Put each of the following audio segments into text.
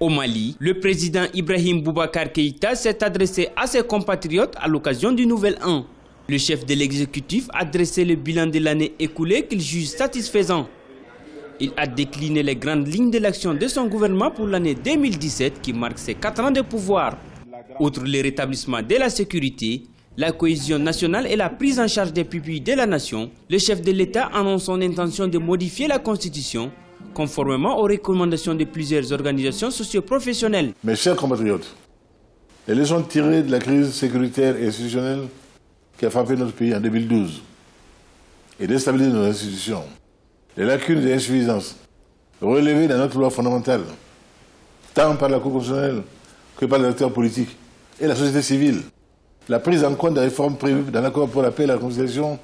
Au Mali, le président Ibrahim Boubacar Keïta s'est adressé à ses compatriotes à l'occasion du Nouvel An. Le chef de l'exécutif a dressé le bilan de l'année écoulée qu'il juge satisfaisant. Il a décliné les grandes lignes de l'action de son gouvernement pour l'année 2017 qui marque ses 4 ans de pouvoir. Outre le rétablissement de la sécurité, la cohésion nationale et la prise en charge des pupilles de la nation, le chef de l'État annonce son intention de modifier la Constitution conformément aux recommandations de plusieurs organisations socio-professionnelles. Mes chers compatriotes, les leçons tirées de la crise sécuritaire et institutionnelle qui a frappé notre pays en 2012 et déstabilisé nos institutions, les lacunes et insuffisances relevées dans notre loi fondamentale, tant par la Cour constitutionnelle que par les acteurs politiques et la société civile, la prise en compte des réformes prévues dans l'accord pour la paix et la réconciliation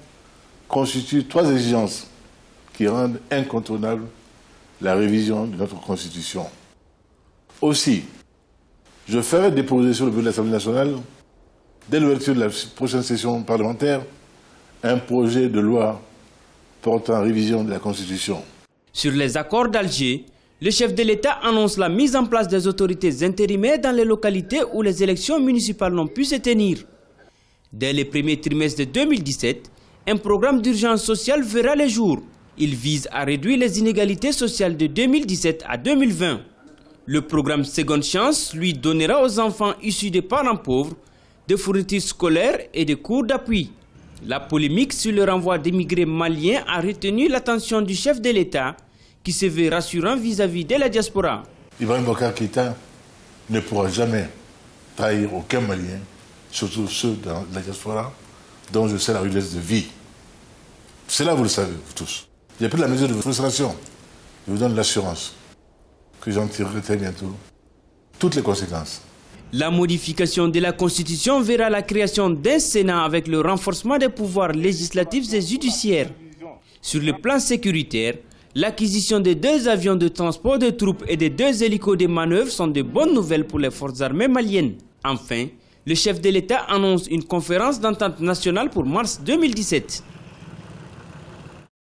constituent 3 exigences qui rendent incontournable la révision de notre Constitution. Aussi, je ferai déposer sur le bureau de l'Assemblée nationale, dès l'ouverture de la prochaine session parlementaire, un projet de loi portant révision de la Constitution. Sur les accords d'Alger, le chef de l'État annonce la mise en place des autorités intérimaires dans les localités où les élections municipales n'ont pu se tenir. Dès le premier trimestre de 2017, un programme d'urgence sociale verra le jour. Il vise à réduire les inégalités sociales de 2017 à 2020. Le programme Seconde Chance lui donnera aux enfants issus des parents pauvres des fournitures scolaires et des cours d'appui. La polémique sur le renvoi d'immigrés maliens a retenu l'attention du chef de l'État qui se veut rassurant vis-à-vis de la diaspora. Ibrahim Boubacar Keïta ne pourra jamais trahir aucun Malien, surtout ceux de la diaspora, dont je sais la rudesse de vie. Cela, vous le savez, vous tous. J'ai pris la mesure de votre frustration. Je vous donne l'assurance que j'en tirerai très bientôt toutes les conséquences. La modification de la Constitution verra la création d'un Sénat avec le renforcement des pouvoirs législatifs et judiciaires. Sur le plan sécuritaire, l'acquisition de 2 avions de transport de troupes et de 2 hélicos de manœuvre sont de bonnes nouvelles pour les forces armées maliennes. Enfin, le chef de l'État annonce une conférence d'entente nationale pour mars 2017.